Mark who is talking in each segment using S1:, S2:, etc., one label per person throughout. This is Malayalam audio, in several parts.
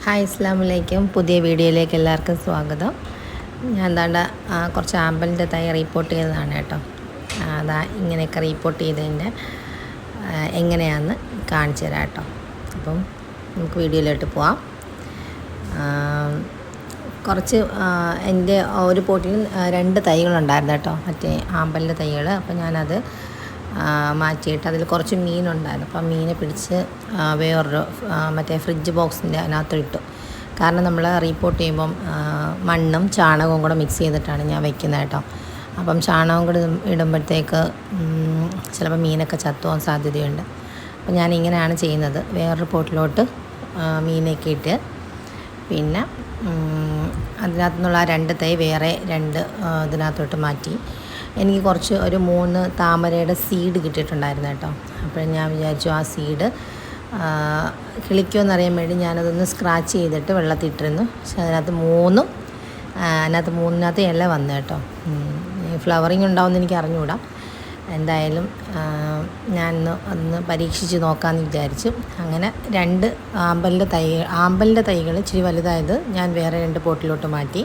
S1: ഹായ് അസ്സലാമു പുതിയ വീഡിയോയിലേക്ക് എല്ലാവർക്കും സ്വാഗതം. ഞാൻ എന്താണ്ട് കുറച്ച് ആമ്പലിൻ്റെ തൈ റിപ്പോർട്ട് ചെയ്തതാണ് കേട്ടോ. അതാ ഇങ്ങനെയൊക്കെ റിപ്പോർട്ട് ചെയ്തതിൻ്റെ എങ്ങനെയാണെന്ന് കാണിച്ചു തരാം കേട്ടോ. അപ്പം നമുക്ക് വീഡിയോയിലോട്ട് പോവാം. കുറച്ച് എൻ്റെ ഒരു പോട്ടിൽ 2 തൈകളുണ്ടായിരുന്നു കേട്ടോ, മറ്റേ ആമ്പലിൻ്റെ തൈകൾ. അപ്പം ഞാനത് മാറ്റിയിട്ട് അതിൽ കുറച്ച് മീനുണ്ടായിരുന്നു. അപ്പം മീനെ പിടിച്ച് വേറൊരു മറ്റേ ഫ്രിഡ്ജ് ബോക്സിൻ്റെ അതിനകത്ത് ഇട്ടു. കാരണം നമ്മൾ റിപ്പോർട്ട് ചെയ്യുമ്പം മണ്ണും ചാണകവും കൂടെ മിക്സ് ചെയ്തിട്ടാണ് ഞാൻ വെക്കുന്നത് കേട്ടോ. അപ്പം ചാണകം കൂടെ ഇടുമ്പോഴത്തേക്ക് ചിലപ്പോൾ മീനൊക്കെ ചത്തുപോകാൻ സാധ്യതയുണ്ട്. അപ്പം ഞാനിങ്ങനെയാണ് ചെയ്യുന്നത്. വേറൊരു പോട്ടിലോട്ട് മീനൊക്കെ ഇട്ട് പിന്നെ അതിനകത്തു നിന്നുള്ള 2 തൈ വേറെ 2 ഇതിനകത്തോട്ട് മാറ്റി. എനിക്ക് കുറച്ച് ഒരു 3 താമരയുടെ സീഡ് കിട്ടിയിട്ടുണ്ടായിരുന്നു കേട്ടോ. അപ്പോൾ ഞാൻ വിചാരിച്ചു ആ സീഡ് കിളിക്കുമെന്നറിയാൻ വേണ്ടി ഞാനതൊന്ന് സ്ക്രാച്ച് ചെയ്തിട്ട് വെള്ളത്തിട്ടിരുന്നു. പക്ഷെ അതിനകത്ത് 3 ഇല വന്നു കേട്ടോ. ഫ്ലവറിങ് ഉണ്ടാവുമെന്ന് എനിക്ക് അറിഞ്ഞുകൂടാ. എന്തായാലും ഒന്ന് പരീക്ഷിച്ച് നോക്കാമെന്ന് വിചാരിച്ചു. അങ്ങനെ 2 ആമ്പലിൻ്റെ തൈകൾ ഇച്ചിരി വലുതായത് ഞാൻ വേറെ 2 പോട്ടിലോട്ട് മാറ്റി.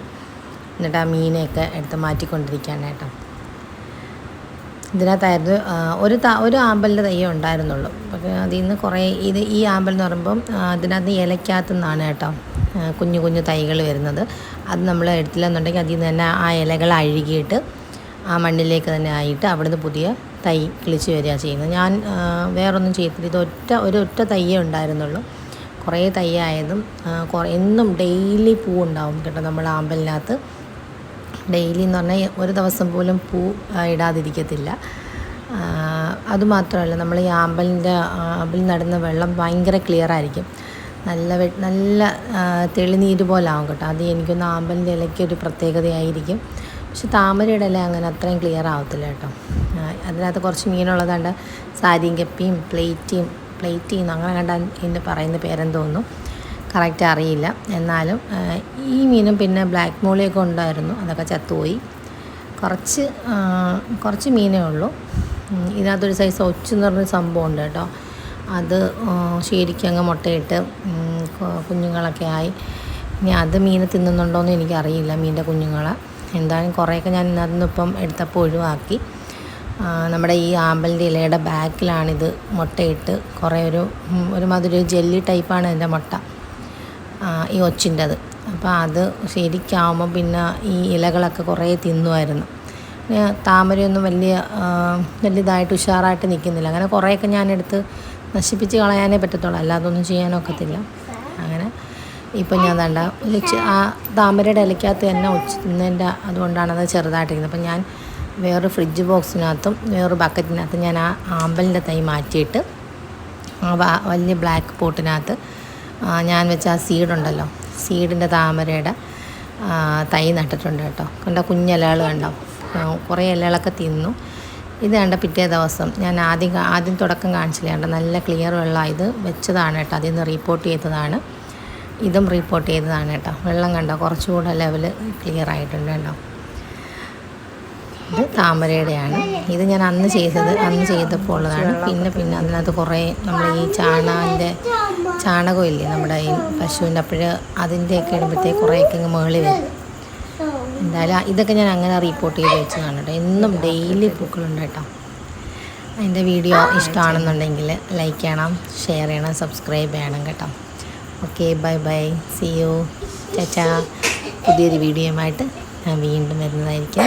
S1: എന്നിട്ട് ആ മീനെയൊക്കെ എടുത്ത് മാറ്റിക്കൊണ്ടിരിക്കുകയാണ് കേട്ടോ. ഇതിനകത്തായിരുന്നു ഒരു ആമ്പലിൻ്റെ തൈയേ ഉണ്ടായിരുന്നുള്ളൂ. പക്ഷേ അതിൽ നിന്ന് കുറേ ഈ ആമ്പൽ എന്ന് പറയുമ്പം ഇതിനകത്ത് ഇലയ്ക്കകത്തു നിന്നാണ് കേട്ടോ കുഞ്ഞു കുഞ്ഞു തൈകൾ വരുന്നത്. അത് നമ്മൾ എടുത്തില്ലെന്നുണ്ടെങ്കിൽ അതിൽ നിന്ന് തന്നെ ആ ഇലകൾ അഴുകിയിട്ട് ആ മണ്ണിലേക്ക് തന്നെ ആയിട്ട് അവിടുന്ന് പുതിയ തൈ കിളിച്ച് വരിക ചെയ്യുന്നത്. ഞാൻ വേറൊന്നും ചെയ്തില്ല. ഒരൊറ്റ തൈയേ ഉണ്ടായിരുന്നുള്ളൂ. കുറേ തൈയായതും എന്നും ഡെയിലി പൂവുണ്ടാവും കേട്ടോ നമ്മൾ ആമ്പലിനകത്ത്. ഡെയിലി എന്ന് പറഞ്ഞാൽ ഒരു ദിവസം പോലും പൂ ഇടാതിരിക്കത്തില്ല. അതുമാത്രമല്ല, നമ്മൾ ഈ ആമ്പൽ നടുന്ന വെള്ളം ഭയങ്കര ക്ലിയർ ആയിരിക്കും. നല്ല തെളിനീര് പോലെ ആവും കേട്ടോ. അത് എനിക്കൊന്ന് ആമ്പലിൻ്റെ ഇലയ്ക്ക് ഒരു പ്രത്യേകതയായിരിക്കും. പക്ഷെ താമരയുടെ ഇല അങ്ങനെ അത്രയും ക്ലിയർ ആവത്തില്ല കേട്ടോ. അതിനകത്ത് കുറച്ച് മീനുള്ളതുകൊണ്ട് സാരിയും കപ്പിയും പ്ലേറ്റിയും അങ്ങനെ കണ്ട ഇതിന് പറയുന്ന പേരെന്തോന്നു കറക്റ്റ് അറിയില്ല. എന്നാലും ഈ മീനും പിന്നെ ബ്ലാക്ക് മോളിയൊക്കെ ഉണ്ടായിരുന്നു, അതൊക്കെ ചത്തുപോയി. കുറച്ച് മീനേ ഉള്ളൂ. ഇതിനകത്തൊരു സൈസ് ഒച്ചെന്ന് പറഞ്ഞൊരു സംഭവം ഉണ്ട് കേട്ടോ. അത് ശരിക്കും അങ്ങ് മുട്ടയിട്ട് കുഞ്ഞുങ്ങളൊക്കെ ആയി. ഇനി അത് മീനെ തിന്നുന്നുണ്ടോയെന്ന് എനിക്കറിയില്ല, മീനിൻ്റെ കുഞ്ഞുങ്ങളെ. എന്തായാലും കുറേയൊക്കെ ഞാൻ ഇന്നിപ്പം എടുത്തപ്പോൾ ഒഴിവാക്കി. നമ്മുടെ ഈ ആമ്പലിൻ്റെ ഇലയുടെ ബാക്കിലാണിത് മുട്ടയിട്ട് കുറേ ഒരുമാതിരി ജെല്ലി ടൈപ്പാണ് എൻ്റെ മുട്ട, ഈ ഒച്ചിൻ്റെത്. അപ്പോൾ അത് ശരിക്കാവുമ്പോൾ പിന്നെ ഈ ഇലകളൊക്കെ കുറേ തിന്നുമായിരുന്നു. താമരയൊന്നും വലിയതായിട്ട് ഉഷാറായിട്ട് നിൽക്കുന്നില്ല. അങ്ങനെ കുറേയൊക്കെ ഞാനെടുത്ത് നശിപ്പിച്ച് കളയാനേ പറ്റത്തുള്ളൂ, അല്ലാതൊന്നും ചെയ്യാനൊക്കത്തില്ല. അങ്ങനെ ഇപ്പം ഞാൻ ആ താമരയുടെ ഇലയ്ക്കകത്ത് തന്നെ ഒച്ച് തിന്നതിൻ്റെ അതുകൊണ്ടാണത് ചെറുതായിട്ടിരിക്കുന്നത്. അപ്പം ഞാൻ വേറൊരു ഫ്രിഡ്ജ് ബോക്സിനകത്തും വേറൊരു ബക്കറ്റിനകത്തും ഞാൻ ആ ആമ്പലിൻ്റെ തൈ മാറ്റിയിട്ട് വലിയ ബ്ലാക്ക് പോട്ടിനകത്ത് ഞാൻ വെച്ച ആ സീഡുണ്ടല്ലോ, സീഡിൻ്റെ താമരയുടെ തൈ നട്ടിട്ടുണ്ട് കേട്ടോ. കണ്ട കുഞ്ഞിലകൾ കണ്ടോ, കുറേ ഇലകളൊക്കെ തിന്നു. ഇത് കണ്ട പിറ്റേ ദിവസം ഞാൻ ആദ്യം തുടക്കം കാണിച്ചില്ല കണ്ടോ, നല്ല ക്ലിയർ വെള്ളം. ഇത് വെച്ചതാണ് കേട്ടോ, അതിൽ നിന്ന് റിപ്പോർട്ട് ചെയ്തതാണ്. ഇതും റിപ്പോർട്ട് ചെയ്തതാണ് കേട്ടോ. വെള്ളം കണ്ടോ കുറച്ചുകൂടെ ലെവൽ ക്ലിയർ ആയിട്ടുണ്ട് കേട്ടോ. ഇത് താമരയുടെയാണ്. ഇത് ഞാൻ അന്ന് ചെയ്തപ്പോൾ ഉള്ളതാണ്. പിന്നെ അതിനകത്ത് കുറേ നമ്മൾ ഈ ചാണകമില്ലേ നമ്മുടെ ഈ പശുവിൻ്റെ, അപ്പോൾ അതിൻ്റെയൊക്കെ ഇടുമ്പോഴത്തേക്ക് കുറേയൊക്കെ ഇങ്ങ് മുകളിൽ വരും. എന്തായാലും ഇതൊക്കെ ഞാൻ അങ്ങനെ റിപ്പോർട്ട് ചെയ്ത് വെച്ചതാണ് കേട്ടോ. എന്നും ഡെയിലി പൂക്കളുണ്ട് കേട്ടോ. അതിൻ്റെ വീഡിയോ ഇഷ്ടമാണെന്നുണ്ടെങ്കിൽ ലൈക്ക് ചെയ്യണം, ഷെയർ ചെയ്യണം, സബ്സ്ക്രൈബ് ചെയ്യണം കേട്ടോ. ഓക്കെ, ബൈ, സീ യു, ചാച്ചാ. പുതിയൊരു വീഡിയോയുമായിട്ട് ഞാൻ വീണ്ടും വരുന്നതായിരിക്കും.